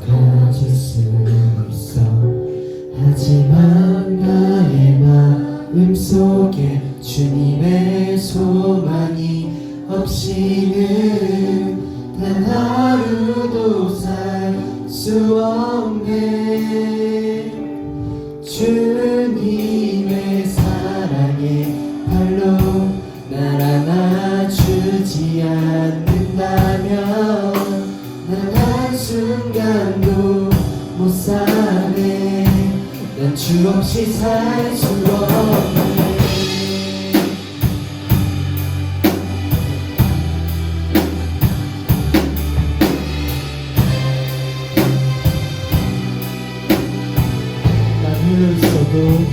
가질 수 있어. 하지만 나의 마음속에 주님의 소망이 없이는 단 하루도 살 수 없네. 주님의 사랑에 발로 날 안아주지 않는다면 난 한순간도 못 사네. 난 주 없이 살 수 없네. 난 있어도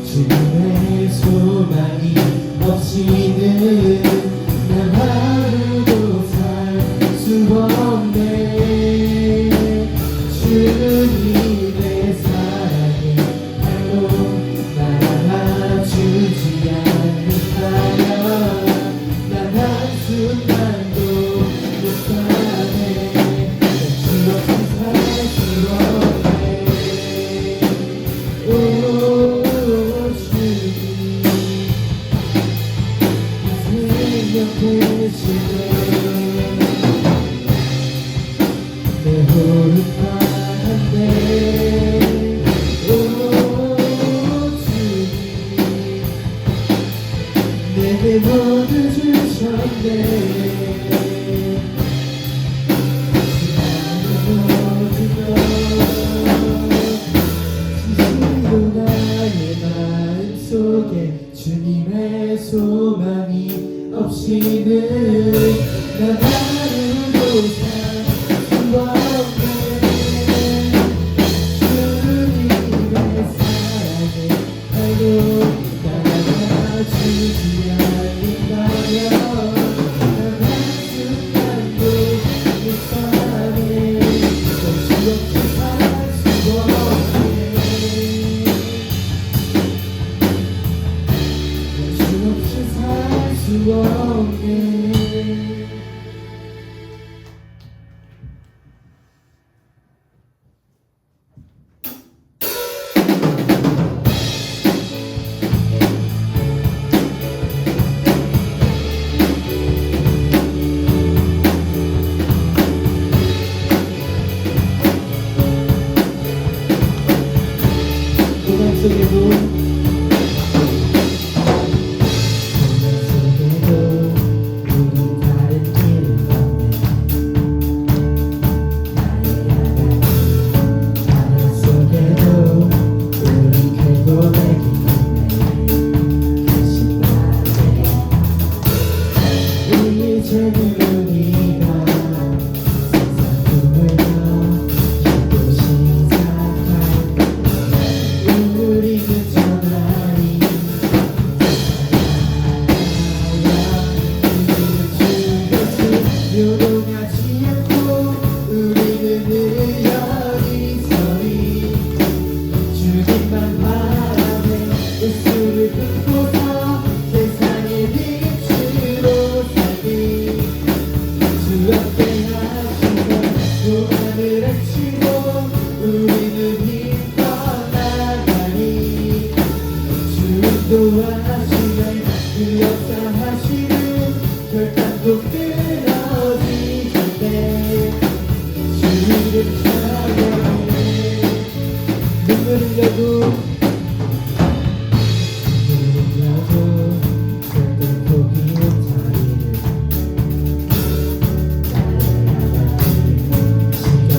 주님의 소망이 없이는 난 하루도 살 수 없네. 주님의 사랑에 발로 날 안아주지 않는다면 난 한순간도 못 사네. 주 없이 살 수 없네. 내 호흡하는데 주님 내게 모두 주셨네. 지시로 나의 마음속에 주님의 소망이 없이는 난 하루도 살 수 없네. 주님의 사랑에 발로 따라주지 않는다면 난 한순간도 못 사네. 주 없이 살 수 없네. 주 없이 살 수 없네. 속에도 우린 다른 길을 걷네. 나의 야간 하늘 속에도 우린 그 고백이 있네. 다시 말해 이제는 우리가 세상 꿈을 또 시작할 우리는 전하리 요동하지 않고 우리는 의연히 서리 주님만 바라네. 예수를 믿고서 세상의 빛으로 살기 주 앞에 하시면 고난을 헤치고 우리는 힘껏 나가리. 주도 하시면 그 역사하시는 결단도 끊어지지 않네. 주를 찬양해. 눈물 흘려도 절대 포기 못하리를 나의 야간 시간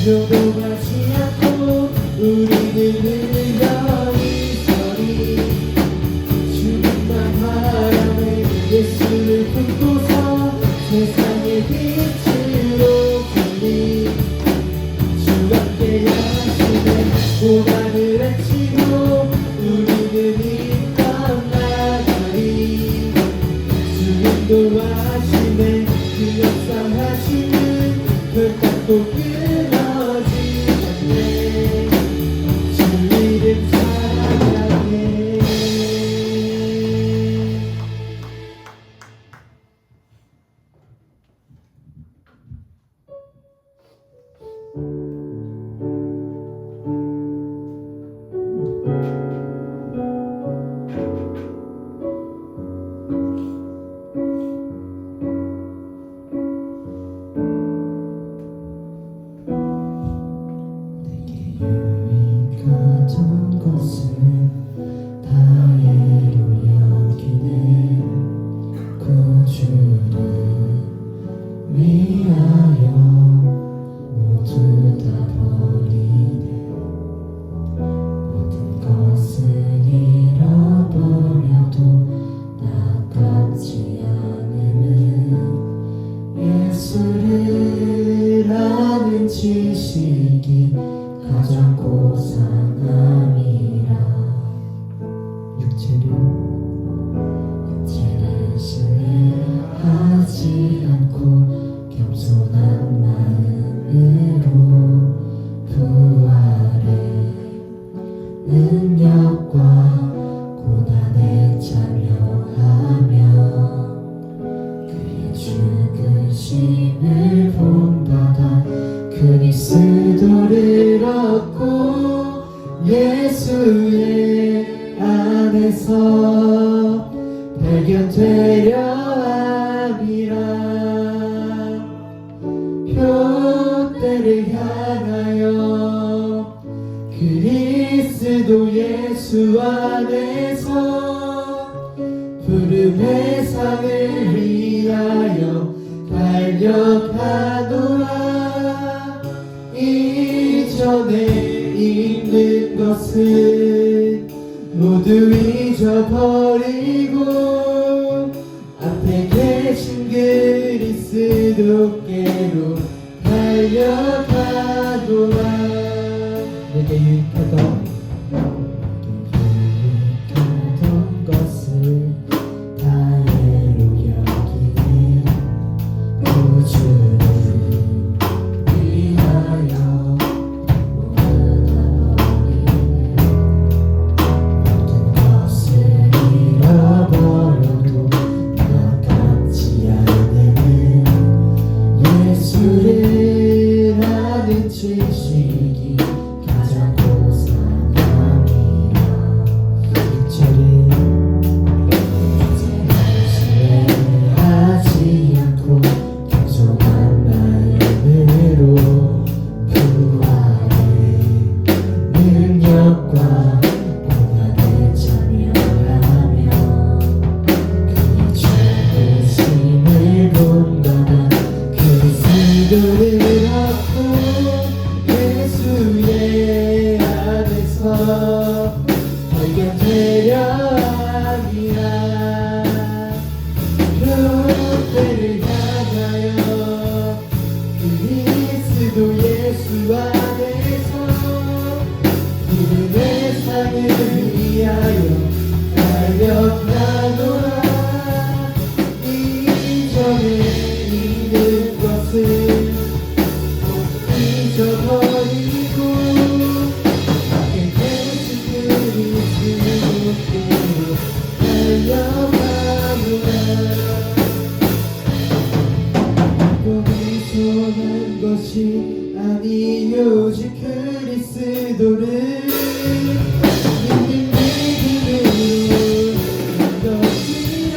요동하지 않고 우리는 여리저리 주님만 바라네 예수를 품고서 세상의 빛으로 달리 주 함께 하시네 고난을 외치고 우리는 힘껏 나가리 주 인도하시네 그 역사하시는 결단도 끊어지지 않네 주 이름 찬양해 가던 것을 다해로 여기는 구주를 위하여 모두 다 버리네 모든 것을 잃어버려도 나깝지 않음은 예수를 아는 지식이 가장 고상함이라 육체를 신뢰하지 않고 겸손한 마음으로 부활의 능력과 고난에 참여하며 그의 죽으심을 본받아 그리스도를 얻고 예수의 안에서 발견되려 함이라 표대를 향하여 그리스도 예수 안에서 부름의 상을 위하여 달려가노라 이전에 있는 것은 모두 잊어버리고 앞에 계신 그리스도께로 달려가노라 내게 유익하던 것을 다해로 여기네 구주를 위하여 모두 다 버리네 모든 것을 잃어버려도 나같지 않음은 예수를 아는 지식이 가장 고상함이라 육체를 신뢰하지 않고 겸손한 마음으로 부활의 능력과 고난에 참여하며 그의 죽으심을 본받아 그리스도를 얻고 예수의 안에서 발견되려 함이라 표대를 향하여 그리스도 예수 안에서 부름의 상을 위하여 달려가노라 이전에 있는 것을 잊어버리고 앞에 계신 그리스도께로 달려가노라 거기서 난 것이 아니 오직 그리스도를 믿는 믿음으로 난 것이라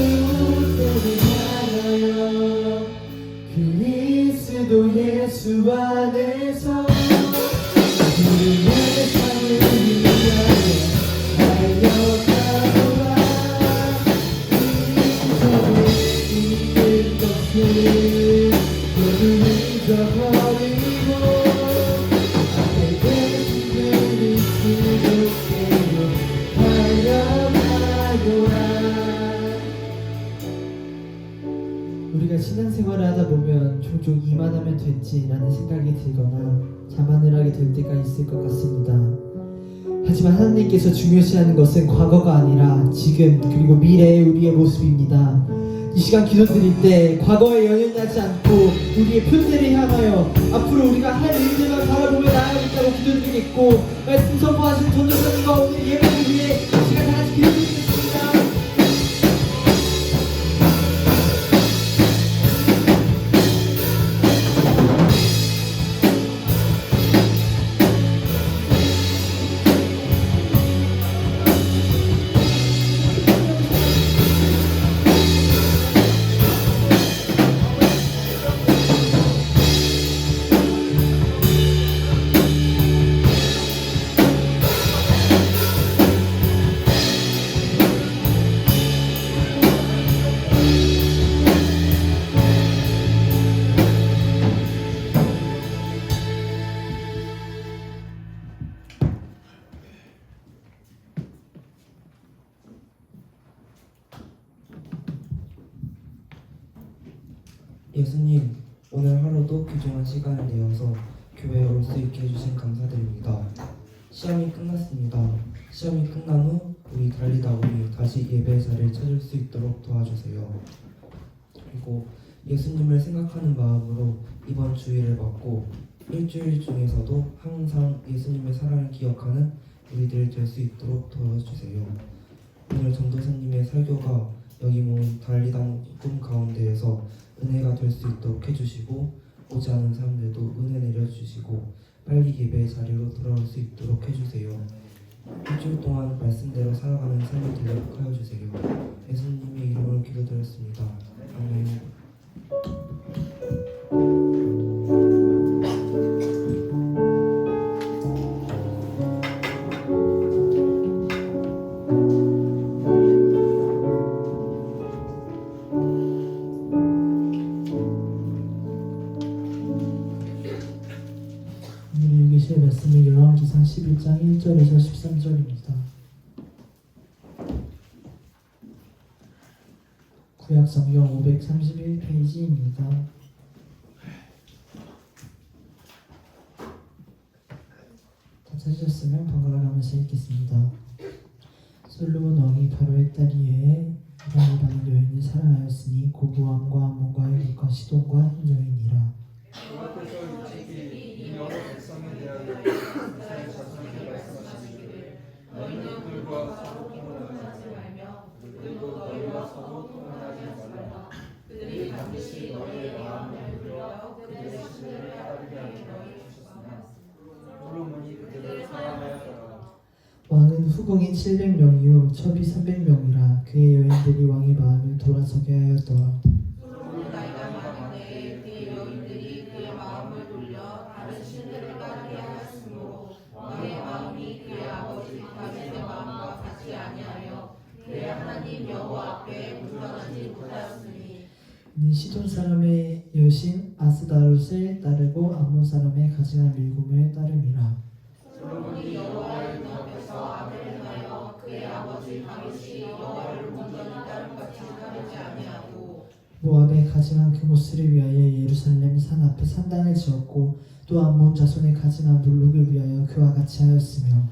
주께를 향하여 그리스도 예수 안에서 부름의 상을 위하여 달려가노라 이전에 우리가 신앙생활을 하다 보면 종종 이만 하면 됐지라는 생각이 들거나 자만을 하게 될 때가 있을 것 같습니다. 하지만 하나님께서 중요시하는 것은 과거가 아니라 지금 그리고 미래의 우리의 모습입니다. 이 시간 기도드릴 때 과거에 연연하지 않고 우리의 표대를 향하여 앞으로 우리가 할 일들만 바라보며 나아가겠다고 기도드리겠고, 말씀 선포하신 전도사님과 오늘 예배를 위해 이 시간 다 같이 기도드리겠습니다. 예수님, 오늘 하루도 귀중한 시간을 내어서 교회에 올 수 있게 해주신 감사드립니다. 시험이 끝났습니다. 시험이 끝난 후 우리 달리다 보니 다시 예배 자리를 찾을 수 있도록 도와주세요. 그리고 예수님을 생각하는 마음으로 이번 주일을 맞고 일주일 중에서도 항상 예수님의 사랑을 기억하는 우리들 될 수 있도록 도와주세요. 오늘 전도사님의 설교가 여기 모은 달리당 꿈 가운데에서 은혜가 될 수 있도록 해주시고, 오지 않은 사람들도 은혜 내려주시고 빨리 예배의 자리로 돌아올 수 있도록 해주세요. 일주일 동안 말씀대로 살아가는 삶을 되도록 하여 주세요. 예수님의 이름으로 기도드렸습니다. 아멘. 오늘 읽으실 말씀은 요한기상 11장 1절에서 13절입니다. 구약성경 531페이지입니다. 다 찾으셨으면 번갈아 가면서 읽겠습니다. 솔로몬 왕이 바로의 딸 이외에 이방 이방인 여인을 사랑하였으니 고부함과 암몬과의 국과 시돈과 흰 여인이라. 왕은 후궁인 700명이요 첩이 300명이라. 그의 여인들이 왕의 마음을 돌아서게 하였더라. 그는 시돈 사람의 여신 아스다롯을 따르고 암몬 사람의 가증한 밀곰을 따름이라. 모압의 가증한 그모스를 위하여 예루살렘 산 앞에 산당을 지었고, 또 암몬 자손의 가증한 몰록을 위하여 그와 같이 하였으며,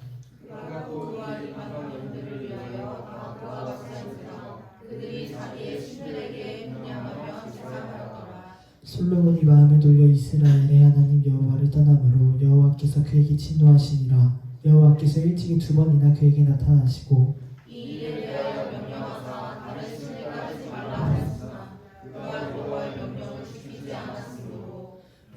솔로몬이 마음을 돌려 이스라엘의 하나님 여호와를 떠남으로 여호와께서 그에게 진노하시니라. 여호와께서 일찍이 2번이나 그에게 나타나시고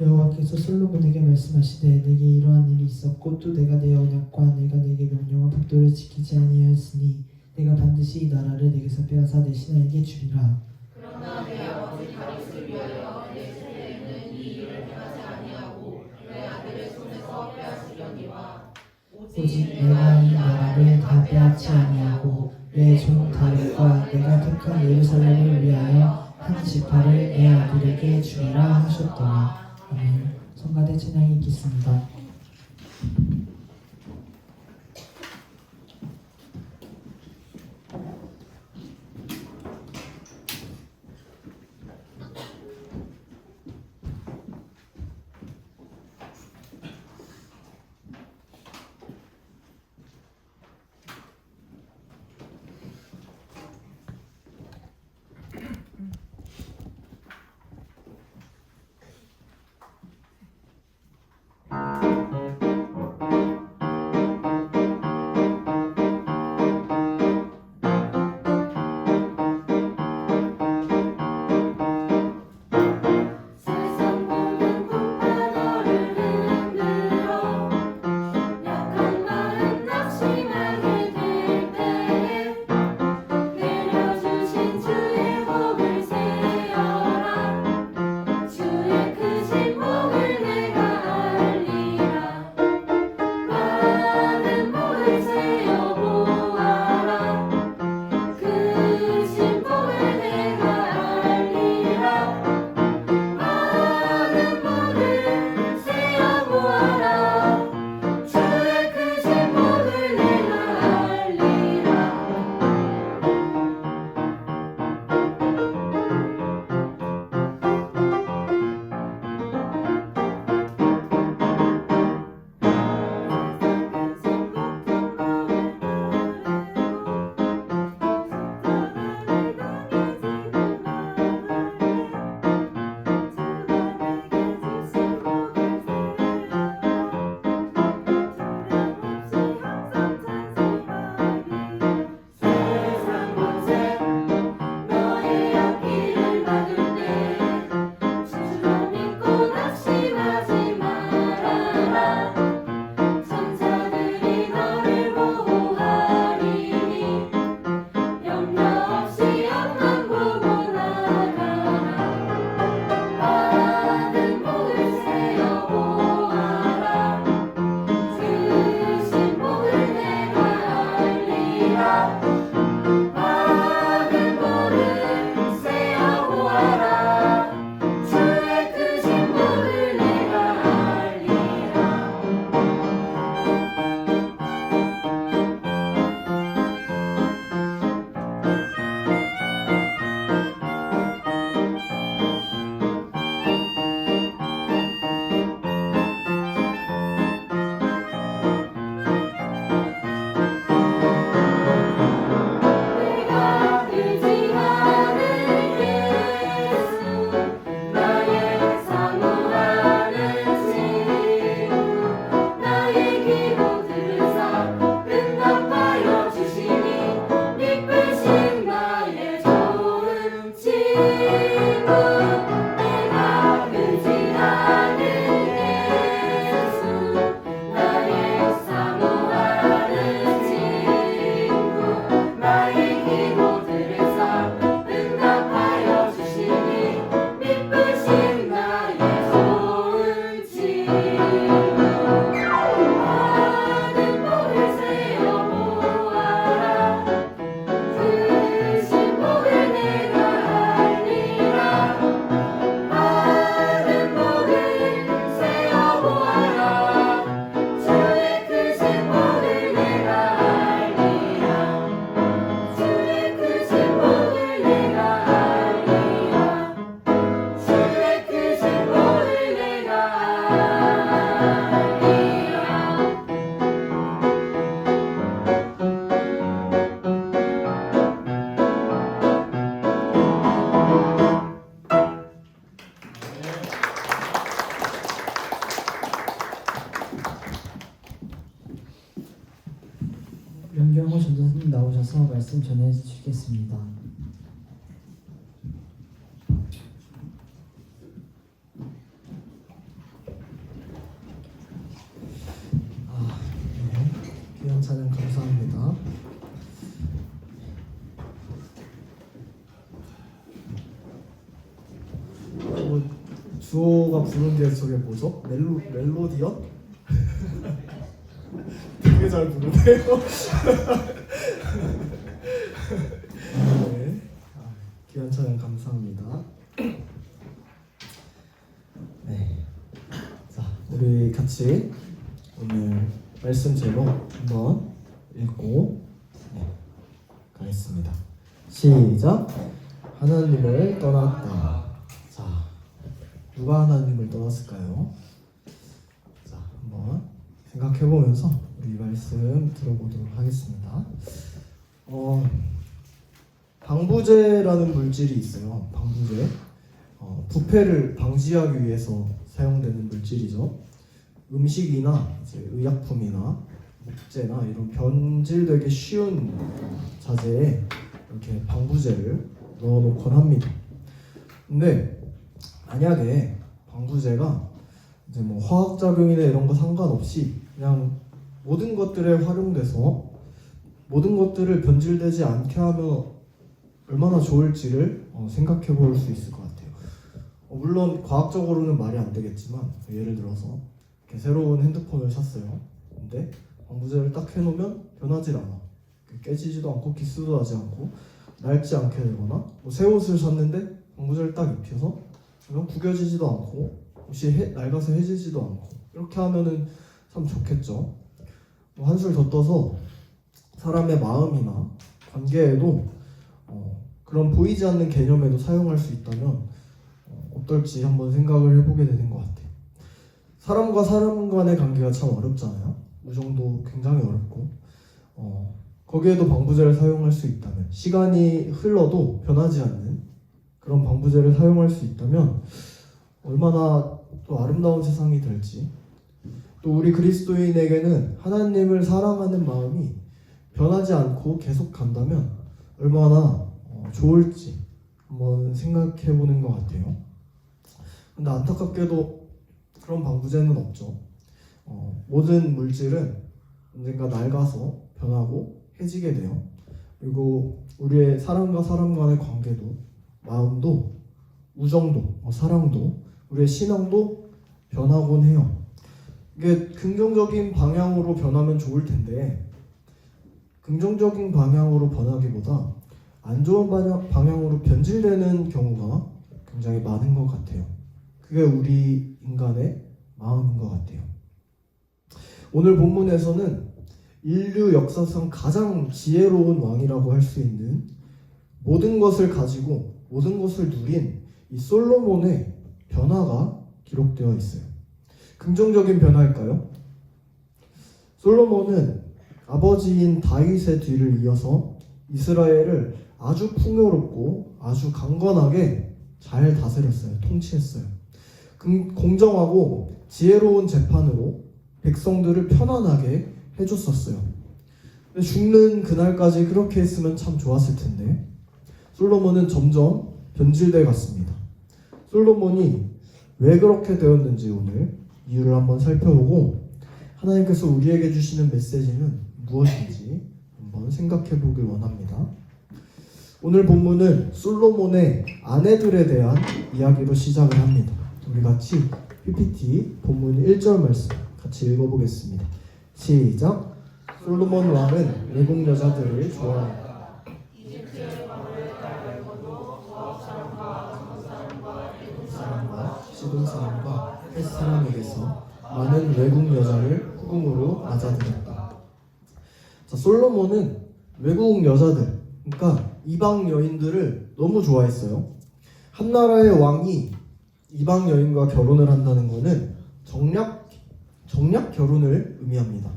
여호와께서 솔로몬에게 말씀하시되 내게 이러한 일이 있었고 또 내가 내 언약과 내가 내게 명령한 법도를 지키지 아니하였으니 내가 반드시 이 나라를 내게서 빼앗아 내 신하에게 주리라. 그러나 내 아버지 다윗을 위하여 내 세대에는 이 일을 행하지 아니하고 내 아들의 손에서 빼앗으려니와 오직 내가 이 나라를 다 빼앗지 아니하고 내 종 다윗과 내가 택한 예루살렘을 위하여 한 지파를 내 아들에게 주리라 하셨더라. 아멘. 성가대 찬양이 있겠습니다. 전해주시겠습니다. 귀한 찬양 감사합니다. 주호가 부른 게 저게 뭐죠? 멜로디언? 되게 잘 부르네요. 네. 귀한 찬양 감사합니다. 네. 자, 우리 같이 오늘 말씀 제목 한번 읽고 가겠습니다. 시작. 하나님을 떠났다. 자, 누가 하나님을 떠났을까요? 자, 한번 생각해보면서 우리 말씀 들어보도록 하겠습니다. 방부제라는 물질이 있어요. 방부제. 부패를 방지하기 위해서 사용되는 물질이죠. 음식이나 이제 의약품이나 목재나 이런 변질되기 쉬운 자재에 이렇게 방부제를 넣어놓곤 합니다. 근데 만약에 방부제가 이제 뭐 화학작용이나 이런 거 상관없이 그냥 모든 것들에 활용돼서 모든 것들을 변질되지 않게 하면 얼마나 좋을지를 생각해 볼 수 있을 것 같아요. 물론 과학적으로는 말이 안 되겠지만 예를 들어서 이렇게 새로운 핸드폰을 샀어요. 근데 방부제를 딱 해놓으면 변하질 않아. 깨지지도 않고 기스도 나지 않고 낡지 않게 되거나 새 옷을 샀는데 방부제를 딱 입혀서 그냥 구겨지지도 않고 옷이 낡아서 해지지도 않고 이렇게 하면은 참 좋겠죠. 한술 더 떠서 사람의 마음이나 관계에도 그런 보이지 않는 개념에도 사용할 수 있다면 어떨지 한번 생각을 해보게 되는 것 같아요. 사람과 사람 간의 관계가 참 어렵잖아요. 우정도 굉장히 어렵고 거기에도 방부제를 사용할 수 있다면 시간이 흘러도 변하지 않는 그런 방부제를 사용할 수 있다면 얼마나 또 아름다운 세상이 될지 또 우리 그리스도인에게는 하나님을 사랑하는 마음이 변하지 않고 계속 간다면 얼마나 좋을지 한번 생각해 보는 것 같아요. 근데 안타깝게도 그런 방부제는 없죠. 모든 물질은 언젠가 낡아서 변하고 해지게 돼요. 그리고 우리의 사람과 사람 간의 관계도 마음도 우정도 사랑도 우리의 신앙도 변하곤 해요. 이게 긍정적인 방향으로 변하면 좋을 텐데 긍정적인 방향으로 변하기보다 안 좋은 방향으로 변질되는 경우가 굉장히 많은 것 같아요. 그게 우리 인간의 마음인 것 같아요. 오늘 본문에서는 인류 역사상 가장 지혜로운 왕이라고 할 수 있는 모든 것을 가지고 모든 것을 누린 이 솔로몬의 변화가 기록되어 있어요. 긍정적인 변화일까요? 솔로몬은 아버지인 다윗의 뒤를 이어서 이스라엘을 아주 풍요롭고 아주 강건하게 잘 다스렸어요. 통치했어요. 공정하고 지혜로운 재판으로 백성들을 편안하게 해줬었어요. 근데 죽는 그날까지 그렇게 했으면 참 좋았을 텐데 솔로몬은 점점 변질돼 갔습니다. 솔로몬이 왜 그렇게 되었는지 오늘 이유를 한번 살펴보고 하나님께서 우리에게 주시는 메시지는 무엇인지 한번 생각해 보길 원합니다. 오늘 본문은 솔로몬의 아내들에 대한 이야기로 시작을 합니다. 우리 같이 PPT 본문 1절 말씀 같이 읽어보겠습니다. 시작. 솔로몬 왕은 외국 여자들을 좋아한다. 사람과 시돈 사람과 햇 사람에게서 많은 외국 여자를 후궁으로 맞아들였다. 자, 솔로몬은 외국 여자들, 그러니까 이방 여인들을 너무 좋아했어요. 한 나라의 왕이 이방 여인과 결혼을 한다는 것은 정략 결혼을 의미합니다.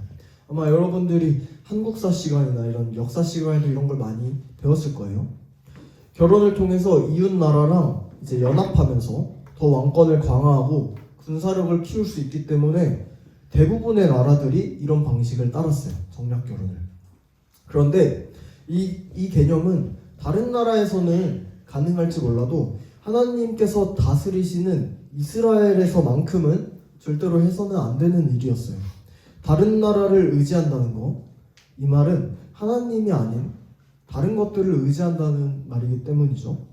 아마 여러분들이 한국사 시간이나 이런 역사 시간에도 이런 걸 많이 배웠을 거예요. 결혼을 통해서 이웃 나라랑 이제 연합하면서 더 왕권을 강화하고 군사력을 키울 수 있기 때문에 대부분의 나라들이 이런 방식을 따랐어요. 정략 결혼을. 그런데 이 개념은 다른 나라에서는 가능할지 몰라도 하나님께서 다스리시는 이스라엘에서만큼은 절대로 해서는 안 되는 일이었어요. 다른 나라를 의지한다는 거, 이 말은 하나님이 아닌 다른 것들을 의지한다는 말이기 때문이죠.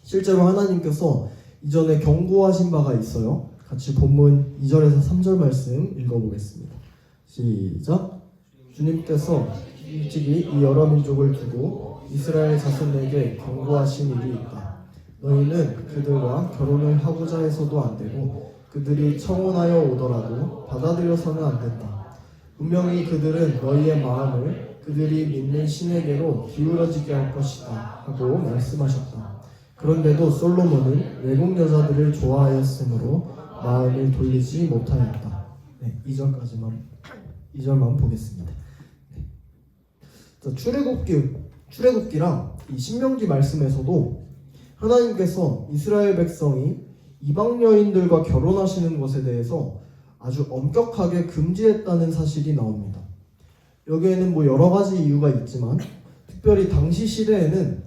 실제로 하나님께서 이전에 경고하신 바가 있어요. 같이 본문 2절에서 3절 말씀 읽어보겠습니다. 시작. 주님께서 일찍이 이 여러 민족을 두고 이스라엘 자손에게 경고하신 일이 있다. 너희는 그들과 결혼을 하고자 해서도 안 되고 그들이 청혼하여 오더라도 받아들여서는 안 된다. 분명히 그들은 너희의 마음을 그들이 믿는 신에게로 기울어지게 할 것이다 하고 말씀하셨다. 그런데도 솔로몬은 외국 여자들을 좋아하였으므로 마음을 돌리지 못하였다. 네, 2절만 보겠습니다. 네. 자, 출애굽기랑 이 신명기 말씀에서도 하나님께서 이스라엘 백성이 이방 여인들과 결혼하시는 것에 대해서 아주 엄격하게 금지했다는 사실이 나옵니다. 여기에는 뭐 여러 가지 이유가 있지만 특별히 당시 시대에는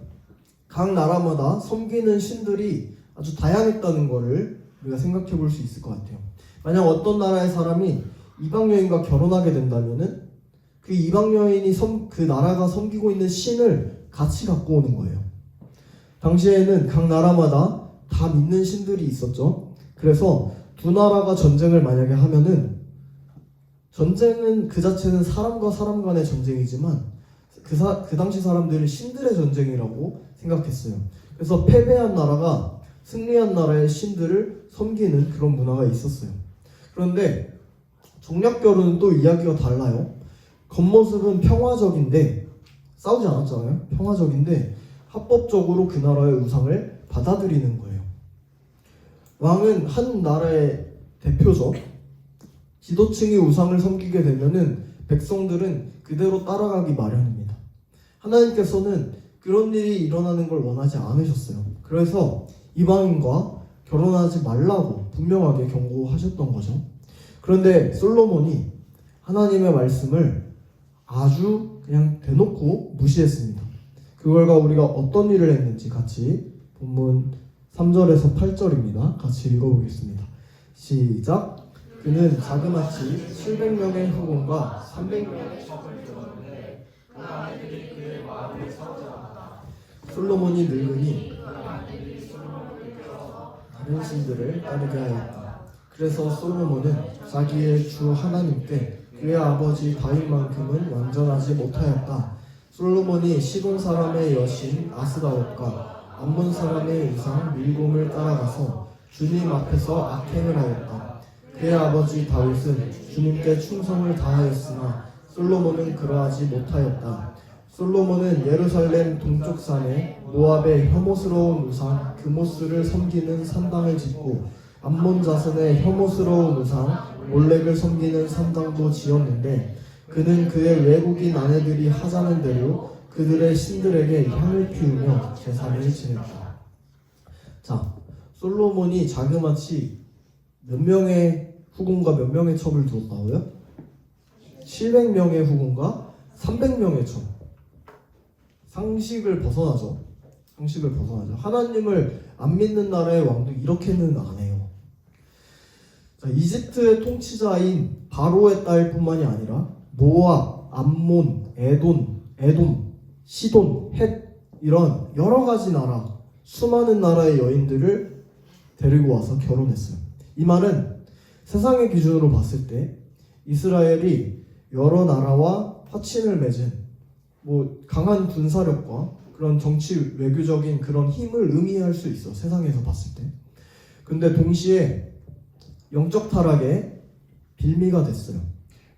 각 나라마다 섬기는 신들이 아주 다양했다는 것을 우리가 생각해 볼 수 있을 것 같아요. 만약 어떤 나라의 사람이 이방 여인과 결혼하게 된다면은 그 이방 여인이 그 나라가 섬기고 있는 신을 같이 갖고 오는 거예요. 당시에는 각 나라마다 다 믿는 신들이 있었죠. 그래서 두 나라가 전쟁을 만약에 하면은 전쟁은 그 자체는 사람과 사람 간의 전쟁이지만 그 당시 사람들은 신들의 전쟁이라고 생각했어요. 그래서 패배한 나라가 승리한 나라의 신들을 섬기는 그런 문화가 있었어요. 그런데 정략 결혼은 또 이야기가 달라요. 겉모습은 평화적인데 싸우지 않았잖아요. 평화적인데 합법적으로 그 나라의 우상을 받아들이는 거예요. 왕은 한 나라의 대표죠. 지도층이 우상을 섬기게 되면은 백성들은 그대로 따라가기 마련입니다. 하나님께서는 그런 일이 일어나는 걸 원하지 않으셨어요. 그래서 이방인과 결혼하지 말라고 분명하게 경고하셨던 거죠. 그런데 솔로몬이 하나님의 말씀을 아주 그냥 대놓고 무시했습니다. 그 결과 우리가 어떤 일을 했는지 같이 본문 3절에서 8절입니다. 같이 읽어보겠습니다. 시작. 그는 자그마치 700명의 후궁과 300명의 첩을 두었는데 그 아내들이 그의 마음을 사로잡았다. 솔로몬이 늙으니 그 아내들이 솔로몬을 껴서 다른 신들을 따르게 하였다. 그래서 솔로몬은 자기의 주 하나님께 그의 아버지 다윗만큼은 완전하지 못하였다. 솔로몬이 시돈 사람의 여신 아스다롯과 암몬 사람의 우상 밀곰을 따라가서 주님 앞에서 악행을 하였다. 그의 아버지 다윗은 주님께 충성을 다하였으나 솔로몬은 그러하지 못하였다. 솔로몬은 예루살렘 동쪽 산에 모압의 혐오스러운 우상 그모스를 섬기는 산당을 짓고 암몬 자손의 혐오스러운 우상 몰렉을 섬기는 산당도 지었는데 그는 그의 외국인 아내들이 하자는 대로 그들의 신들에게 향을 피우며 제사를 지냈다. 자, 솔로몬이 자그마치 몇 명의 후궁과 몇 명의 첩을 두었다고요? 700명의 후궁과 300명의 첩. 상식을 벗어나죠. 하나님을 안 믿는 나라의 왕도 이렇게는 안 해요. 자, 이집트의 통치자인 바로의 딸뿐만이 아니라 모압, 암몬, 에돔, 시돈, 헷 이런 여러 가지 나라, 수많은 나라의 여인들을 데리고 와서 결혼했어요. 이 말은 세상의 기준으로 봤을 때 이스라엘이 여러 나라와 화친을 맺은 강한 군사력과 그런 정치 외교적인 그런 힘을 의미할 수 있어, 세상에서 봤을 때. 근데 동시에 영적 타락의 빌미가 됐어요.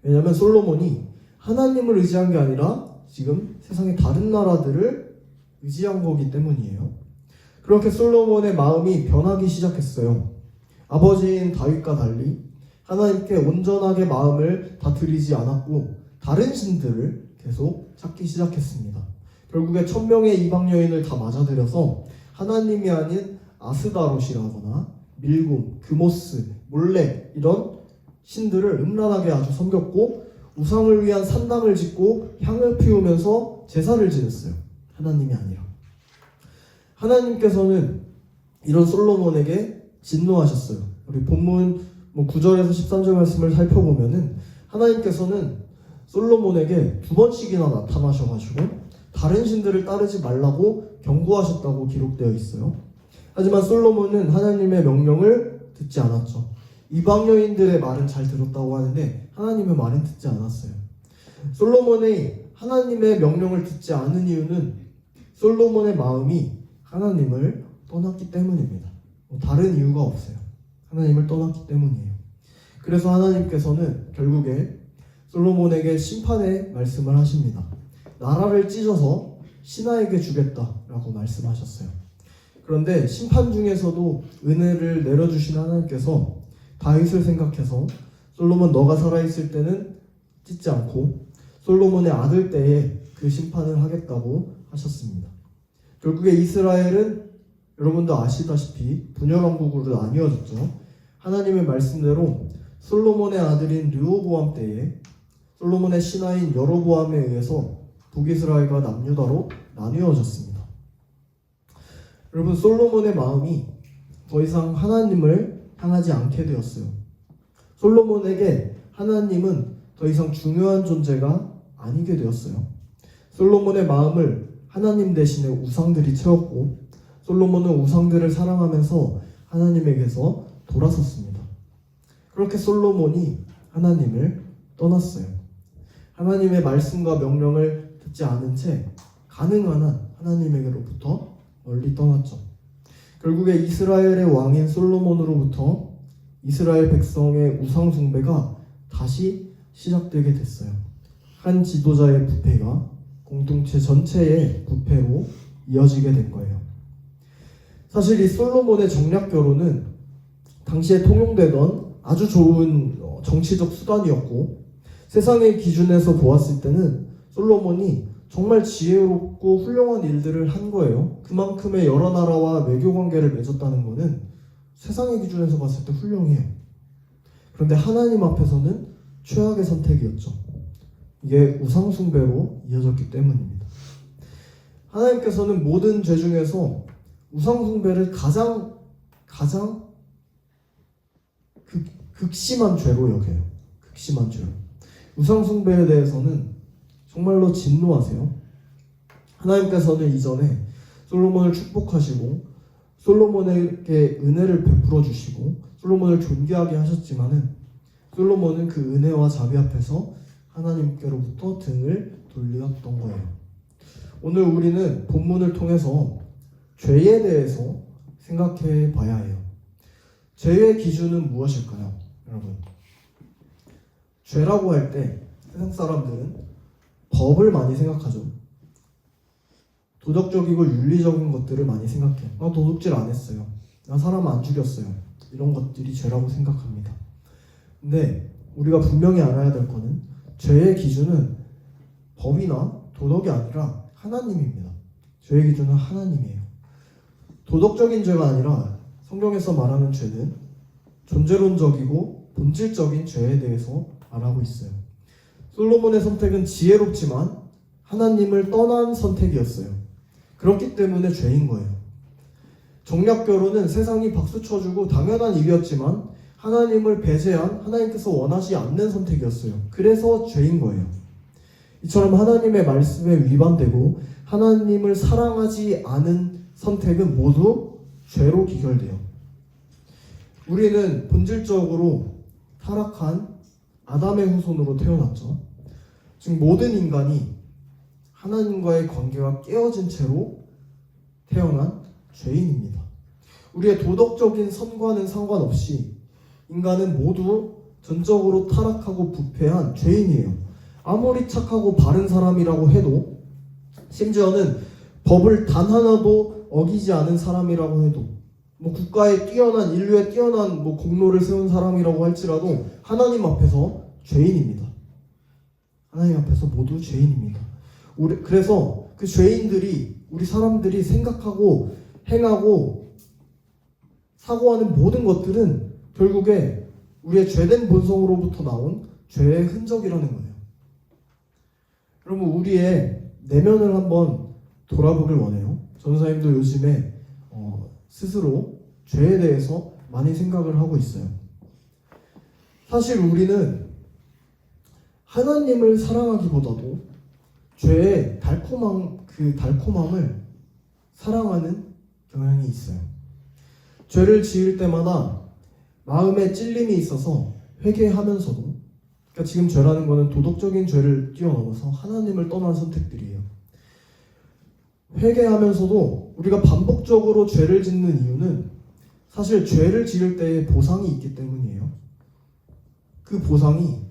왜냐하면 솔로몬이 하나님을 의지한 게 아니라 지금 세상의 다른 나라들을 의지한 거기 때문이에요. 그렇게 솔로몬의 마음이 변하기 시작했어요. 아버지인 다윗과 달리 하나님께 온전하게 마음을 다 드리지 않았고 다른 신들을 계속 찾기 시작했습니다. 결국에 1000명의 이방 여인을 다 맞아들여서 하나님이 아닌 아스다롯이라거나 밀곰, 그모스, 몰렉 이런 신들을 음란하게 아주 섬겼고 우상을 위한 산당을 짓고 향을 피우면서 제사를 지냈어요. 하나님이 아니라. 하나님께서는 이런 솔로몬에게 진노하셨어요. 우리 본문 9절에서 13절 말씀을 살펴보면은 하나님께서는 솔로몬에게 2번씩이나 나타나셔가지고 다른 신들을 따르지 말라고 경고하셨다고 기록되어 있어요. 하지만 솔로몬은 하나님의 명령을 듣지 않았죠. 이방 여인들의 말은 잘 들었다고 하는데 하나님의 말은 듣지 않았어요. 솔로몬이 하나님의 명령을 듣지 않은 이유는 솔로몬의 마음이 하나님을 떠났기 때문입니다. 다른 이유가 없어요. 하나님을 떠났기 때문이에요. 그래서 하나님께서는 결국에 솔로몬에게 심판의 말씀을 하십니다. 나라를 찢어서 신하에게 주겠다라고 말씀하셨어요. 그런데 심판 중에서도 은혜를 내려주신 하나님께서 다윗을 생각해서 솔로몬 너가 살아있을 때는 찢지 않고 솔로몬의 아들 때에 그 심판을 하겠다고 하셨습니다. 결국에 이스라엘은 여러분도 아시다시피 분열왕국으로 나뉘어졌죠. 하나님의 말씀대로 솔로몬의 아들인 르호보암 때에 솔로몬의 신하인 여로보암에 의해서 북이스라엘과 남유다로 나뉘어졌습니다. 여러분, 솔로몬의 마음이 더 이상 하나님을 향하지 않게 되었어요. 솔로몬에게 하나님은 더 이상 중요한 존재가 아니게 되었어요. 솔로몬의 마음을 하나님 대신에 우상들이 채웠고 솔로몬은 우상들을 사랑하면서 하나님에게서 돌아섰습니다. 그렇게 솔로몬이 하나님을 떠났어요. 하나님의 말씀과 명령을 듣지 않은 채 가능한 한 하나님에게로부터 멀리 떠났죠. 결국에 이스라엘의 왕인 솔로몬으로부터 이스라엘 백성의 우상 숭배가 다시 시작되게 됐어요. 한 지도자의 부패가 공동체 전체의 부패로 이어지게 된 거예요. 사실 이 솔로몬의 정략 결혼은 당시에 통용되던 아주 좋은 정치적 수단이었고 세상의 기준에서 보았을 때는 솔로몬이 정말 지혜롭고 훌륭한 일들을 한 거예요. 그만큼의 여러 나라와 외교 관계를 맺었다는 것은 세상의 기준에서 봤을 때 훌륭해요. 그런데 하나님 앞에서는 최악의 선택이었죠. 이게 우상 숭배로 이어졌기 때문입니다. 하나님께서는 모든 죄 중에서 우상 숭배를 가장 극심한 죄로 여겨요. 극심한 죄로. 우상 숭배에 대해서는 정말로 진노하세요. 하나님께서는 이전에 솔로몬을 축복하시고 솔로몬에게 은혜를 베풀어 주시고 솔로몬을 존귀하게 하셨지만은 솔로몬은 그 은혜와 자비 앞에서 하나님께로부터 등을 돌렸던 거예요. 오늘 우리는 본문을 통해서 죄에 대해서 생각해 봐야 해요. 죄의 기준은 무엇일까요? 여러분, 죄라고 할 때 세상 사람들은 법을 많이 생각하죠. 도덕적이고 윤리적인 것들을 많이 생각해요. 나 도둑질 안 했어요. 나 사람 안 죽였어요. 이런 것들이 죄라고 생각합니다. 근데 우리가 분명히 알아야 될 거는 죄의 기준은 법이나 도덕이 아니라 하나님입니다. 죄의 기준은 하나님이에요. 도덕적인 죄가 아니라 성경에서 말하는 죄는 존재론적이고 본질적인 죄에 대해서 말하고 있어요. 솔로몬의 선택은 지혜롭지만 하나님을 떠난 선택이었어요. 그렇기 때문에 죄인 거예요. 정략 결혼은 세상이 박수 쳐주고 당연한 일이었지만 하나님을 배제한 하나님께서 원하지 않는 선택이었어요. 그래서 죄인 거예요. 이처럼 하나님의 말씀에 위반되고 하나님을 사랑하지 않은 선택은 모두 죄로 기결돼요. 우리는 본질적으로 타락한 아담의 후손으로 태어났죠. 즉 모든 인간이 하나님과의 관계가 깨어진 채로 태어난 죄인입니다. 우리의 도덕적인 선과는 상관없이 인간은 모두 전적으로 타락하고 부패한 죄인이에요. 아무리 착하고 바른 사람이라고 해도, 심지어는 법을 단 하나도 어기지 않은 사람이라고 해도, 국가에 뛰어난, 인류에 뛰어난 공로를 세운 사람이라고 할지라도 하나님 앞에서 죄인입니다. 하나님 앞에서 모두 죄인입니다. 그래서 그 죄인들이, 우리 사람들이 생각하고 행하고 사고하는 모든 것들은 결국에 우리의 죄된 본성으로부터 나온 죄의 흔적이라는 거예요. 여러분, 우리의 내면을 한번 돌아보길 원해요. 전사님도 요즘에 스스로 죄에 대해서 많이 생각을 하고 있어요. 사실 우리는 하나님을 사랑하기보다도 죄의 달콤함을 사랑하는 경향이 있어요. 죄를 지을 때마다 마음에 찔림이 있어서 회개하면서도, 그러니까 지금 죄라는 거는 도덕적인 죄를 뛰어넘어서 하나님을 떠난 선택들이에요. 회개하면서도 우리가 반복적으로 죄를 짓는 이유는 사실 죄를 지을 때의 보상이 있기 때문이에요. 그 보상이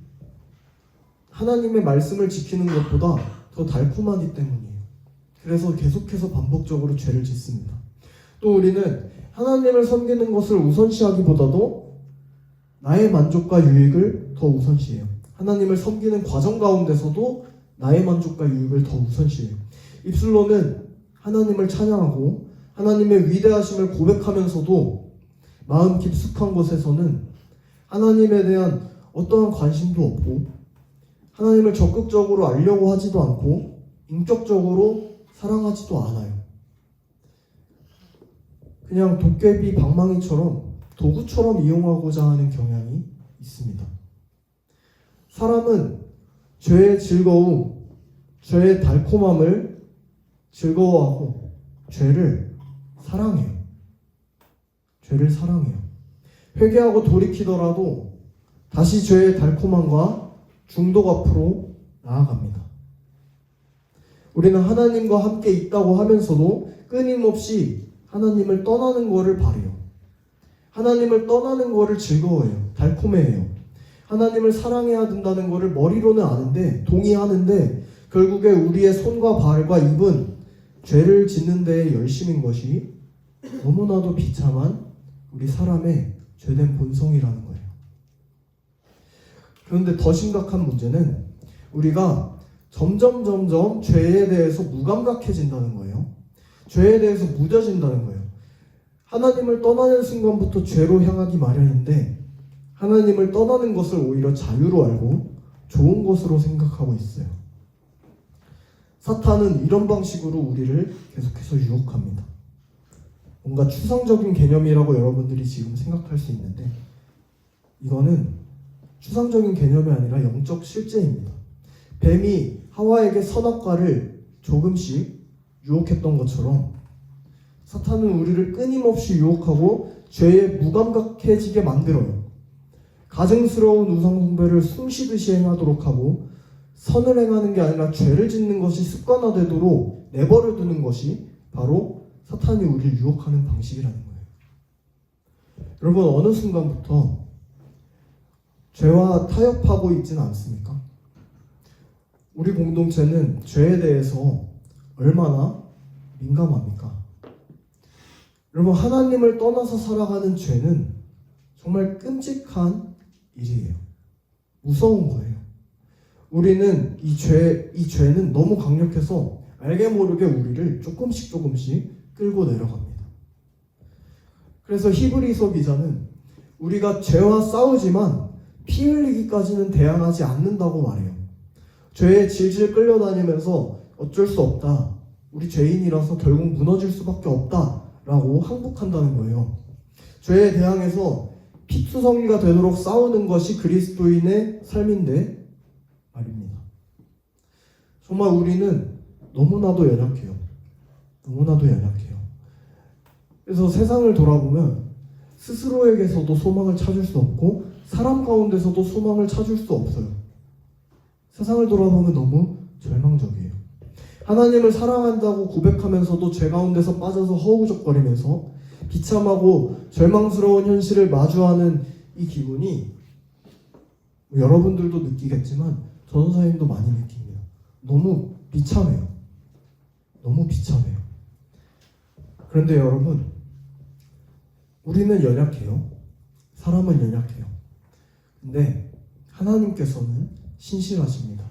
하나님의 말씀을 지키는 것보다 더 달콤하기 때문이에요. 그래서 계속해서 반복적으로 죄를 짓습니다. 또 우리는 하나님을 섬기는 것을 우선시하기보다도 나의 만족과 유익을 더 우선시해요. 하나님을 섬기는 과정 가운데서도 나의 만족과 유익을 더 우선시해요. 입술로는 하나님을 찬양하고 하나님의 위대하심을 고백하면서도 마음 깊숙한 곳에서는 하나님에 대한 어떠한 관심도 없고 하나님을 적극적으로 알려고 하지도 않고 인격적으로 사랑하지도 않아요. 그냥 도깨비 방망이처럼 도구처럼 이용하고자 하는 경향이 있습니다. 사람은 죄의 즐거움, 죄의 달콤함을 즐거워하고 죄를 사랑해요. 죄를 사랑해요. 회개하고 돌이키더라도 다시 죄의 달콤함과 중독 앞으로 나아갑니다. 우리는 하나님과 함께 있다고 하면서도 끊임없이 하나님을 떠나는 것을 바래요. 하나님을 떠나는 것을 즐거워해요. 달콤해해요. 하나님을 사랑해야 된다는 것을 머리로는 아는데, 동의하는데 결국에 우리의 손과 발과 입은 죄를 짓는 데에 열심인 것이 너무나도 비참한 우리 사람의 죄된 본성이라는 거예요. 그런데 더 심각한 문제는 우리가 점점 죄에 대해서 무감각해진다는 거예요. 죄에 대해서 무뎌진다는 거예요. 하나님을 떠나는 순간부터 죄로 향하기 마련인데 하나님을 떠나는 것을 오히려 자유로 알고 좋은 것으로 생각하고 있어요. 사탄은 이런 방식으로 우리를 계속해서 유혹합니다. 뭔가 추상적인 개념이라고 여러분들이 지금 생각할 수 있는데 이거는 추상적인 개념이 아니라 영적 실제입니다. 뱀이 하와에게 선악과를 조금씩 유혹했던 것처럼 사탄은 우리를 끊임없이 유혹하고 죄에 무감각해지게 만들어요. 가증스러운 우상숭배를 숨쉬듯이 행하도록 하고 선을 행하는 게 아니라 죄를 짓는 것이 습관화되도록 내버려 두는 것이 바로 사탄이 우리를 유혹하는 방식이라는 거예요. 여러분, 어느 순간부터 죄와 타협하고 있지는 않습니까? 우리 공동체는 죄에 대해서 얼마나 민감합니까? 여러분, 하나님을 떠나서 살아가는 죄는 정말 끔찍한 일이에요. 무서운 거예요. 우리는 이 죄는 너무 강력해서 알게 모르게 우리를 조금씩 끌고 내려갑니다. 그래서 히브리서 기자는 우리가 죄와 싸우지만 피 흘리기까지는 대항하지 않는다고 말해요. 죄에 질질 끌려다니면서 어쩔 수 없다, 우리 죄인이라서 결국 무너질 수밖에 없다라고 항복한다는 거예요. 죄에 대항해서 피투성이가 되도록 싸우는 것이 그리스도인의 삶인데 말입니다. 정말 우리는 너무나도 연약해요. 너무나도 연약해요. 그래서 세상을 돌아보면 스스로에게서도 소망을 찾을 수 없고 사람 가운데서도 소망을 찾을 수 없어요. 세상을 돌아보면 너무 절망적이에요. 하나님을 사랑한다고 고백하면서도 죄 가운데서 빠져서 허우적거리면서 비참하고 절망스러운 현실을 마주하는 이 기분이 여러분들도 느끼겠지만 전도사님도 많이 느낍니다. 너무 비참해요. 너무 비참해요. 그런데 여러분, 우리는 연약해요. 사람은 연약해요. 근데 하나님께서는 신실하십니다.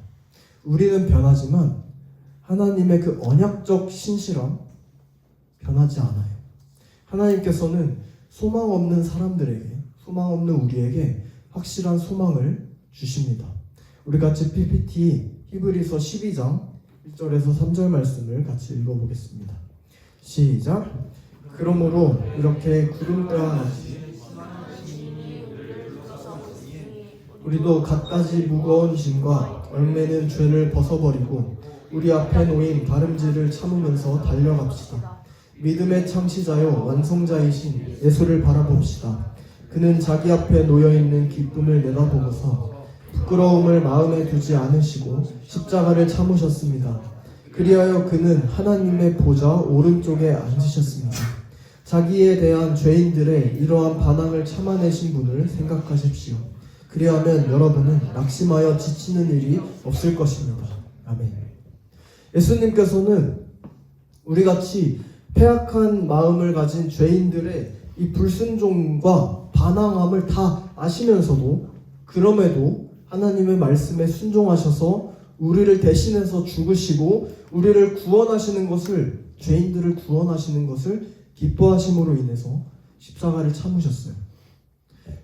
우리는 변하지만 하나님의 그 언약적 신실함 변하지 않아요. 하나님께서는 소망 없는 사람들에게, 소망 없는 우리에게 확실한 소망을 주십니다. 우리 같이 PPT 히브리서 12장 1절에서 3절 말씀을 같이 읽어보겠습니다. 시작. 그러므로 이렇게 구름대와 같이 우리도 갖가지 무거운 짐과 얼매는 죄를 벗어버리고 우리 앞에 놓인 다름질을 참으면서 달려갑시다. 믿음의 창시자요 완성자이신 예수를 바라봅시다. 그는 자기 앞에 놓여있는 기쁨을 내다보고서 부끄러움을 마음에 두지 않으시고 십자가를 참으셨습니다. 그리하여 그는 하나님의 보좌 오른쪽에 앉으셨습니다. 자기에 대한 죄인들의 이러한 반항을 참아내신 분을 생각하십시오. 그리하면 여러분은 낙심하여 지치는 일이 없을 것입니다. 아멘. 예수님께서는 우리같이 패악한 마음을 가진 죄인들의 이 불순종과 반항함을 다 아시면서도 그럼에도 하나님의 말씀에 순종하셔서 우리를 대신해서 죽으시고 우리를 구원하시는 것을, 죄인들을 구원하시는 것을 기뻐하심으로 인해서 십자가를 참으셨어요.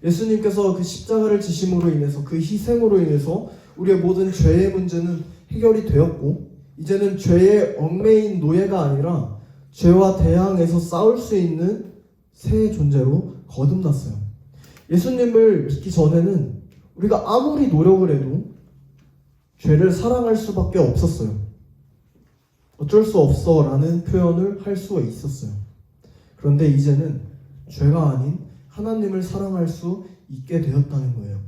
예수님께서 그 십자가를 지심으로 인해서, 그 희생으로 인해서 우리의 모든 죄의 문제는 해결이 되었고 이제는 죄의 얽매인 노예가 아니라 죄와 대항해서 싸울 수 있는 새 존재로 거듭났어요. 예수님을 믿기 전에는 우리가 아무리 노력을 해도 죄를 사랑할 수밖에 없었어요. 어쩔 수 없어 라는 표현을 할 수가 있었어요. 그런데 이제는 죄가 아닌 하나님을 사랑할 수 있게 되었다는 거예요.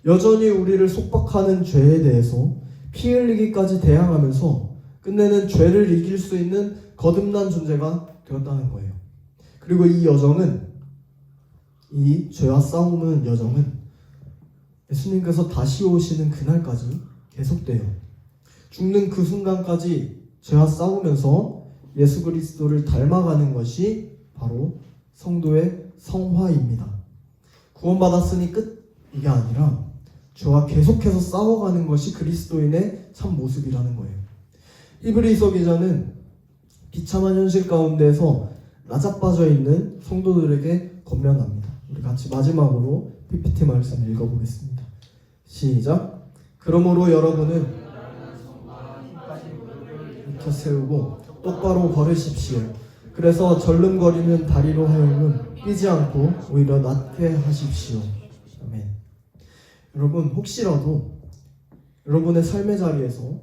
여전히 우리를 속박하는 죄에 대해서 피 흘리기까지 대항하면서 끝내는 죄를 이길 수 있는 거듭난 존재가 되었다는 거예요. 그리고 이 여정은, 이 죄와 싸우는 여정은 예수님께서 다시 오시는 그날까지 계속돼요. 죽는 그 순간까지 죄와 싸우면서 예수 그리스도를 닮아가는 것이 바로 성도의 성화입니다. 구원받았으니 끝, 이게 아니라 죄와 계속해서 싸워가는 것이 그리스도인의 참 모습이라는 거예요. 히브리서 기자는 비참한 현실 가운데서 나자빠져 있는 성도들에게 권면합니다. 우리 같이 마지막으로 PPT 말씀을 읽어보겠습니다. 시작. 그러므로 여러분은 일으켜 세우고 똑바로 걸으십시오. 그래서 절름거리는 다리로 하여금 뛰지 않고 오히려 낫게 하십시오. 아멘. 여러분, 혹시라도 여러분의 삶의 자리에서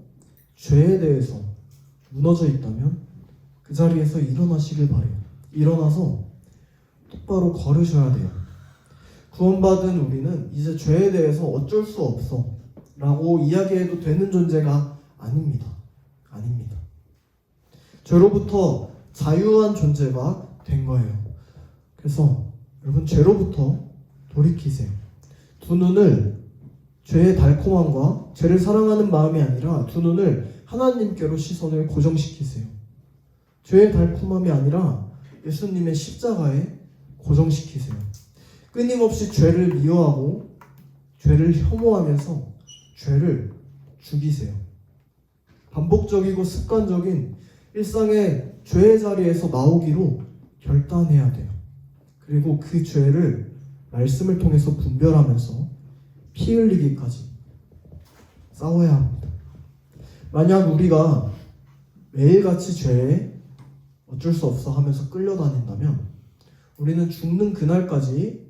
죄에 대해서 무너져 있다면 그 자리에서 일어나시길 바래요. 일어나서 똑바로 걸으셔야 돼요. 구원받은 우리는 이제 죄에 대해서 어쩔 수 없어 라고 이야기해도 되는 존재가 아닙니다. 아닙니다. 죄로부터 자유한 존재가 된 거예요. 그래서 여러분, 죄로부터 돌이키세요. 두 눈을 죄의 달콤함과 죄를 사랑하는 마음이 아니라 두 눈을 하나님께로 시선을 고정시키세요. 죄의 달콤함이 아니라 예수님의 십자가에 고정시키세요. 끊임없이 죄를 미워하고 죄를 혐오하면서 죄를 죽이세요. 반복적이고 습관적인 일상의 죄의 자리에서 나오기로 결단해야 돼요. 그리고 그 죄를 말씀을 통해서 분별하면서 피 흘리기까지 싸워야 합니다. 만약 우리가 매일같이 죄에 어쩔 수 없어 하면서 끌려다닌다면 우리는 죽는 그날까지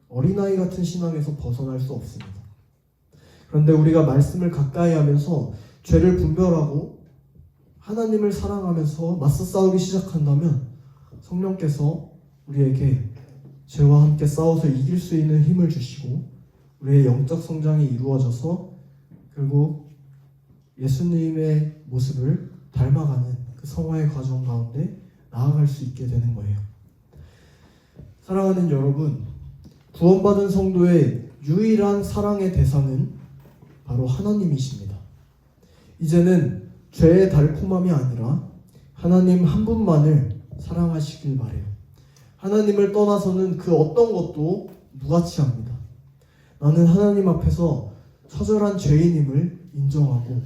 어린아이 같은 신앙에서 벗어날 수 없습니다. 그런데 우리가 말씀을 가까이 하면서 죄를 분별하고 하나님을 사랑하면서 맞서 싸우기 시작한다면 성령께서 우리에게 죄와 함께 싸워서 이길 수 있는 힘을 주시고 우리의 영적 성장이 이루어져서 결국 예수님의 모습을 닮아가는 그 성화의 과정 가운데 나아갈 수 있게 되는 거예요. 사랑하는 여러분, 구원받은 성도의 유일한 사랑의 대상은 바로 하나님이십니다. 이제는 죄의 달콤함이 아니라 하나님 한 분만을 사랑하시길 바래요. 하나님을 떠나서는 그 어떤 것도 무가치합니다. 나는 하나님 앞에서 처절한 죄인임을 인정하고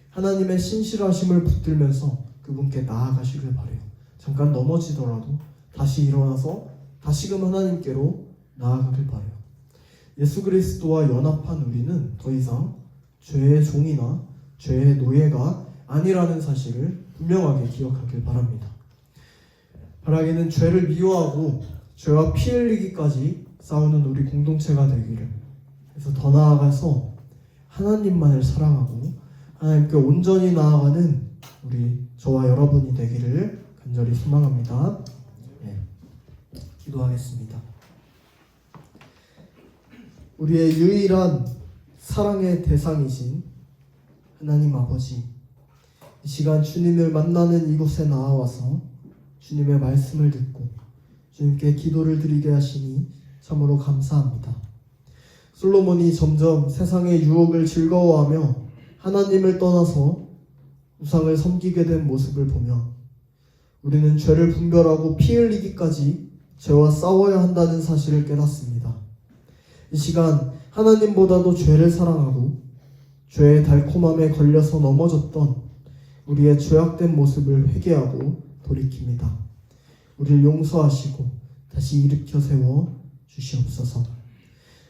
하나님의 신실하심을 붙들면서 그분께 나아가시길 바래요. 잠깐 넘어지더라도 다시 일어나서 다시금 하나님께로 나아가길 바래요. 예수 그리스도와 연합한 우리는 더 이상 죄의 종이나 죄의 노예가 아니라는 사실을 분명하게 기억하길 바랍니다. 바라기는 죄를 미워하고 죄와 피 흘리기까지 싸우는 우리 공동체가 되기를, 그래서 더 나아가서 하나님만을 사랑하고 하나님께 온전히 나아가는 우리 저와 여러분이 되기를 간절히 소망합니다. 기도하겠습니다. 우리의 유일한 사랑의 대상이신 하나님 아버지, 이 시간 주님을 만나는 이곳에 나와서 주님의 말씀을 듣고 주님께 기도를 드리게 하시니 참으로 감사합니다. 솔로몬이 점점 세상의 유혹을 즐거워하며 하나님을 떠나서 우상을 섬기게 된 모습을 보며 우리는 죄를 분별하고 피 흘리기까지 죄와 싸워야 한다는 사실을 깨닫습니다. 이 시간 하나님보다도 죄를 사랑하고 죄의 달콤함에 걸려서 넘어졌던 우리의 죄악된 모습을 회개하고 돌이킵니다. 우리를 용서하시고 다시 일으켜 세워 주시옵소서.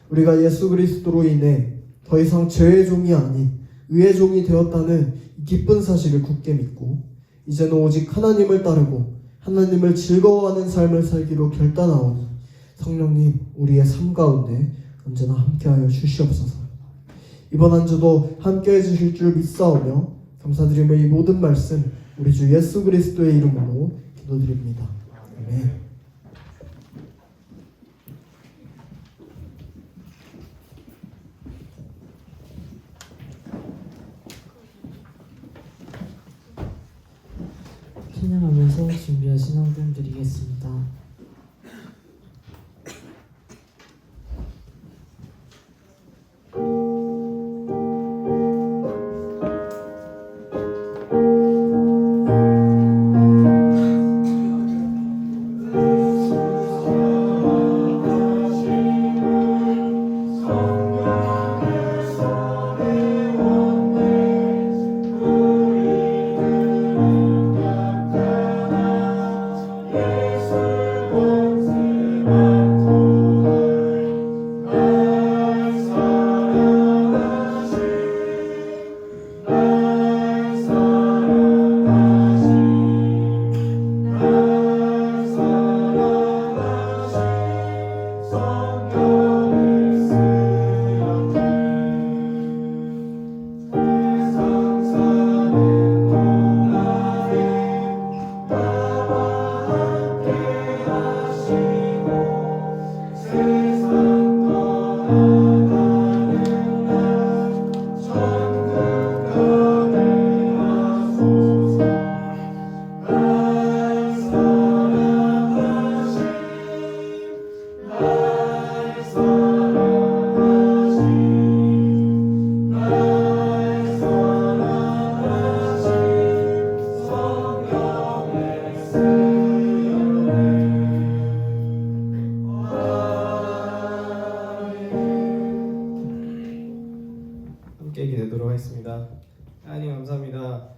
우리가 예수 그리스도로 인해 더 이상 죄의 종이 아닌 의의 종이 되었다는 이 기쁜 사실을 굳게 믿고 이제는 오직 하나님을 따르고 하나님을 즐거워하는 삶을 살기로 결단하오니 성령님 우리의 삶 가운데 언제나 함께하여 주시옵소서. 이번 한 주도 함께해 주실 줄 믿사오며 감사드리며 이 모든 말씀 우리 주 예수 그리스도의 이름으로 기도드립니다. 아멘. 찬양하면서 준비하신 헌금 드리겠습니다. 함께 기도하도록 하겠습니다. 하나님 감사합니다.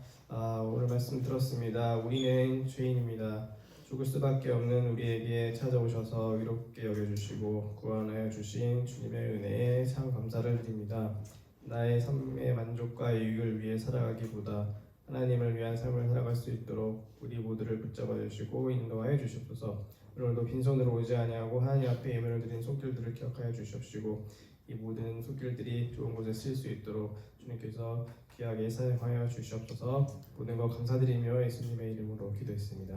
오늘 말씀 들었습니다. 우리는 죄인입니다. 죽을 수밖에 없는 우리에게 찾아오셔서 위롭게 여겨주시고 구원하여 주신 주님의 은혜에 참 감사를 드립니다. 나의 삶의 만족과 유익을 위해 살아가기보다 하나님을 위한 삶을 살아갈 수 있도록 우리 모두를 붙잡아 주시고 인도하여 주시옵소서. 오늘도 빈손으로 오지 아니하고 하나님 앞에 예배를 드린 손길들을 기억하여 주시옵시고 이 모든 손길들이 좋은 곳에 쓰일 수 있도록 주님께서 귀하게 사용하여 주시옵소서. 모든 것 감사드리며 예수님의 이름으로 기도했습니다.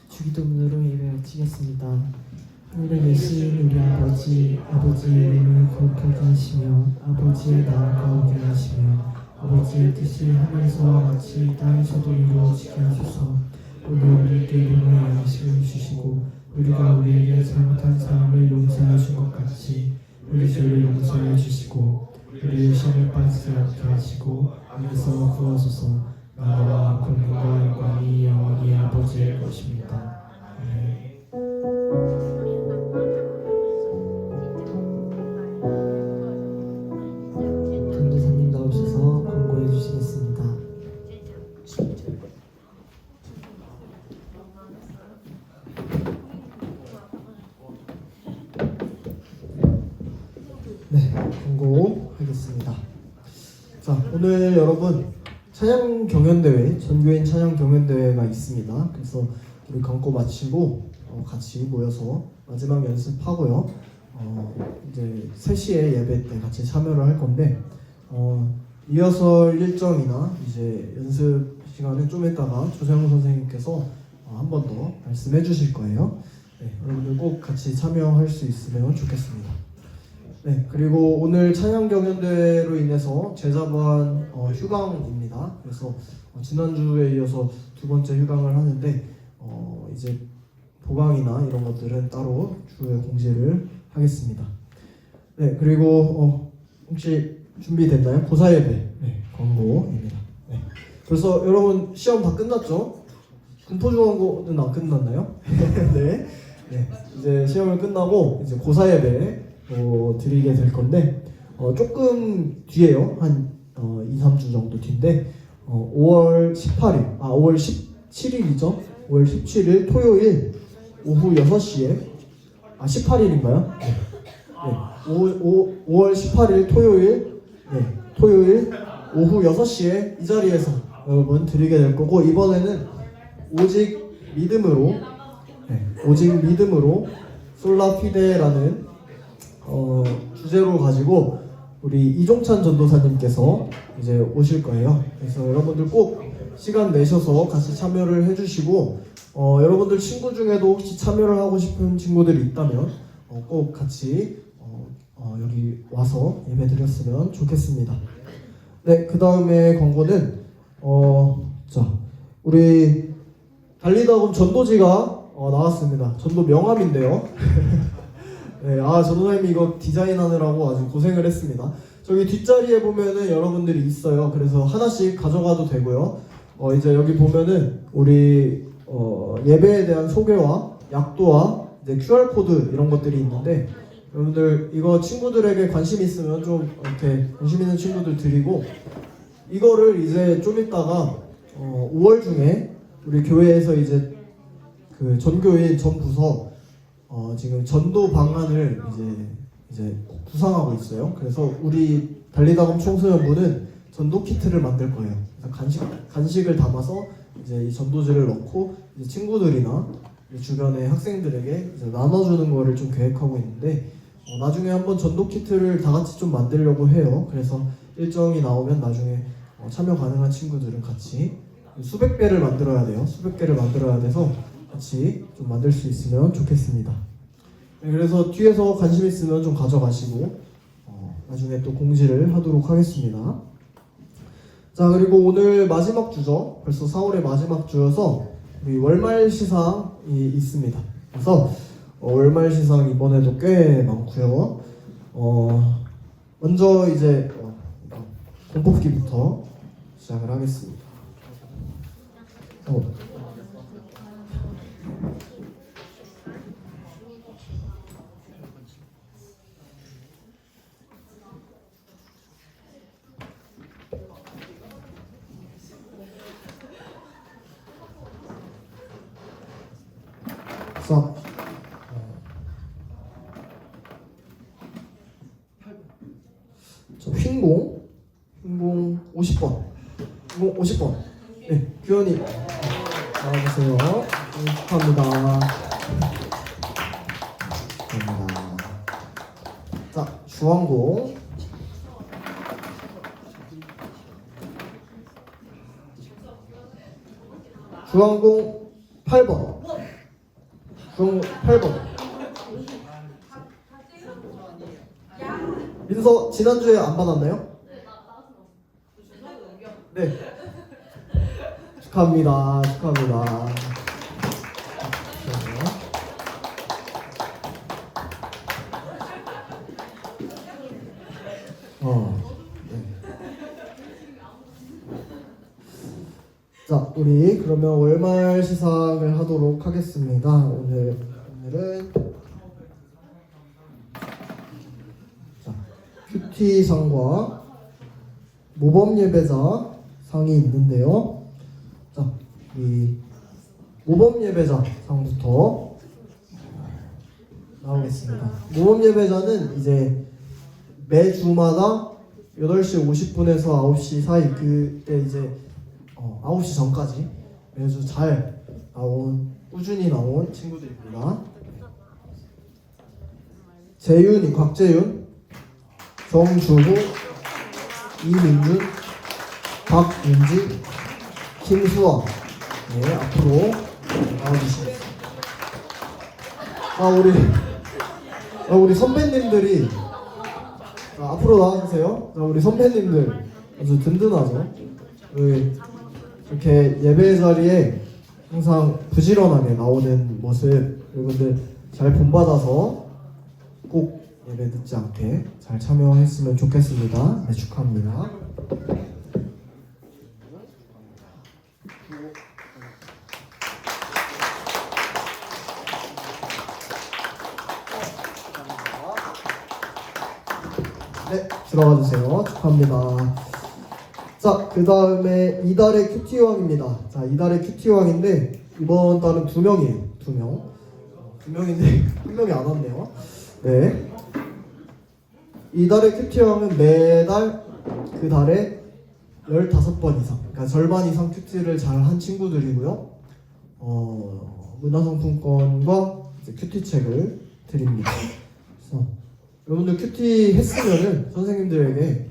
주기도문으로 예배 마치겠습니다. 하늘에 계신 우리 아버지, 아버지의 이름을 거룩하게 하시며 아버지의 나라가 오게 하시며 아버지의 뜻이 하늘에서와 같이 땅에서도 이루어지게 하소서. 오늘 우리에게 일용할 양식을 주시고 우리가 우리에게 잘못한 사람을 용서해 준 것 같이 우리 죄를 용서해 주시고 우리를 시험에 빠지지 않게 하시고 악에서 구하소서. 나라와 권능과 영광이 영원히 아버지의 것입니다. 아멘. 전도사님 나오셔서 권고해 주시겠습니다. 네, 권고하겠습니다. 자, 오늘 여러분 찬양 경연 대회, 전교인 찬양 경연 대회가 있습니다. 그래서 우리 강고 마치고 같이 모여서 마지막 연습하고요. 이제 3시에 예배 때 같이 참여를 할 건데 리허설 일정이나 이제 연습 시간은 좀 이따가 조세영 선생님께서 한 번 더 말씀해 주실 거예요. 네, 여러분들 꼭 같이 참여할 수 있으면 좋겠습니다. 네, 그리고 오늘 찬양 경연대회로 인해서 제자반 휴강입니다. 그래서 지난주에 이어서 2번째 휴강을 하는데 이제 보강이나 이런 것들은 따로 주에 공지를 하겠습니다. 네, 그리고 혹시 준비됐나요? 고사 예배 광고입니다. 네. 벌써 여러분 시험 다 끝났죠? 군포중앙고는 안 끝났나요? 네. 이제 시험을 끝나고 이제 고사 예배 드리게 될 건데 조금 뒤에요. 한 2, 3주 정도 뒤인데 5월 17일이죠. 5월 17일 토요일 오후 6시에 18일인가요? 네. 5월 18일 토요일 오후 6시에 이 자리에서 여러분 드리게 될 거고, 이번에는 오직 믿음으로 솔라 피데라는 주제로 가지고 우리 이종찬 전도사님께서 이제 오실 거예요. 그래서 여러분들 꼭 시간 내셔서 같이 참여를 해주시고 여러분들 친구 중에도 혹시 참여를 하고 싶은 친구들이 있다면 꼭 같이 여기 와서 예배 드렸으면 좋겠습니다. 네, 그 다음에 광고는 자, 우리 달리다금 전도지가 나왔습니다. 전도 명함인데요. 네, 전도사님이 이거 디자인하느라고 아주 고생을 했습니다. 저기 뒷자리에 보면은 여러분들이 있어요. 그래서 하나씩 가져가도 되고요. 이제 여기 보면은 우리 예배에 대한 소개와 약도와 이제 QR 코드 이런 것들이 있는데, 여러분들 이거 친구들에게 관심 있으면 좀 이렇게 관심 있는 친구들 드리고, 이거를 이제 좀 있다가 5월 중에 우리 교회에서 이제 그 전교인 전 부서 지금 전도 방안을 이제 구상하고 있어요. 그래서 우리 달리다금 청소년부는 전도 키트를 만들 거예요. 간식을 담아서 이제 이 전도지를 넣고 이제 친구들이나 주변의 학생들에게 이제 나눠주는 거를 좀 계획하고 있는데, 나중에 한번 전도 키트를 다 같이 좀 만들려고 해요. 그래서 일정이 나오면 나중에 참여 가능한 친구들은 같이 수백 개를 만들어야 돼요. 수백 개를 만들어야 돼서 같이 좀 만들 수 있으면 좋겠습니다. 네, 그래서 뒤에서 관심 있으면 좀 가져가시고 나중에 또 공지를 하도록 하겠습니다. 자, 그리고 오늘 마지막 주죠. 벌써 4월의 마지막 주여서 우리 월말 시상이 있습니다. 그래서 월말 시상 이번에도 꽤 많고요. 먼저 이제 공뽑기부터 시작을 하겠습니다. 저 흰공 50번. 흰공 50번. 네, 규현이 나와주세요. 축하합니다. 축하합니다. 자, 주황공. 주황공 8번. 주황공 8번. 민서 지난주에 안 받았나요? 네. 축하합니다. 축하합니다. 네. 자, 우리 그러면 월말 시상을 하도록 하겠습니다. 오늘은 큐티상과 모범 예배자 상이 있는데요. 자, 이 모범 예배자 상부터 나오겠습니다. 모범 예배자는 이제 매주마다 8시 50분에서 9시 사이 그때 이제 9시 전까지 매주 잘 나온 꾸준히 나온 친구들입니다. 재윤이 곽재윤, 정주호, 이민준, 박윤지, 김수아 네, 앞으로 나와주시겠습니다. 우리 선배님들이 앞으로 나와주세요. 우리 선배님들 아주 든든하죠. 이렇게 예배 자리에 항상 부지런하게 나오는 모습 여러분들 잘 본받아서 꼭 예배 늦지 않게 잘 참여했으면 좋겠습니다. 네, 축하합니다. 네, 들어가 주세요. 축하합니다. 자, 그 다음에 이달의 큐티왕입니다. 자, 이달의 큐티왕인데 이번 달은 2명이에요. 2명인데 한 명이 안 왔네요. 네. 이달의 큐티왕은 매달 그 달에 15번 이상, 그러니까 절반 이상 큐티를 잘 한 친구들이고요. 문화상품권과 이제 큐티책을 드립니다. 그래서 여러분들 큐티 했으면은 선생님들에게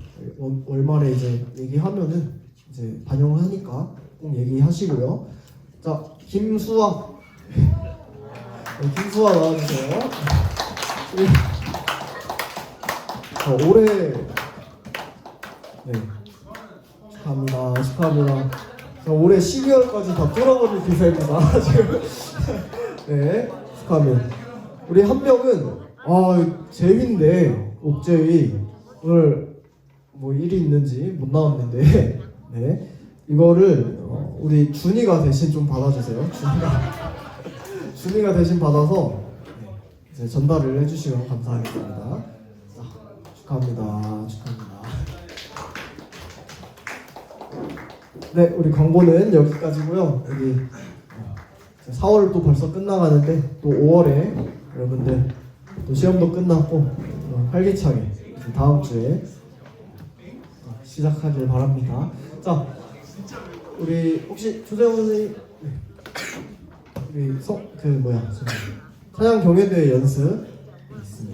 월말에 이제 얘기하면은 이제 반영을 하니까 꼭 얘기하시고요. 자, 김수아 김수아 나와주세요. 올해 네 축하합니다. 자, 올해 12월까지 다 뚫어버릴 기세입니다. 지금 네 축하합니다. 우리 한 명은 재위인데 옥재위 오늘 뭐 일이 있는지 못 나왔는데 네 이거를 우리 준이가 대신 좀 받아주세요. 준이가 대신 받아서 이제 전달을 해주시면 감사하겠습니다. 자, 축하합니다. 네, 우리 광고는 여기까지고요. 여기 4월 또 벌써 끝나가는데 또 5월에 여러분들 또 시험도 끝났고 활기차게 다음 주에 시작하길 바랍니다. 자, 우리 혹시 조재훈 선생님 우리 찬양 경연대회 연습 있습니다.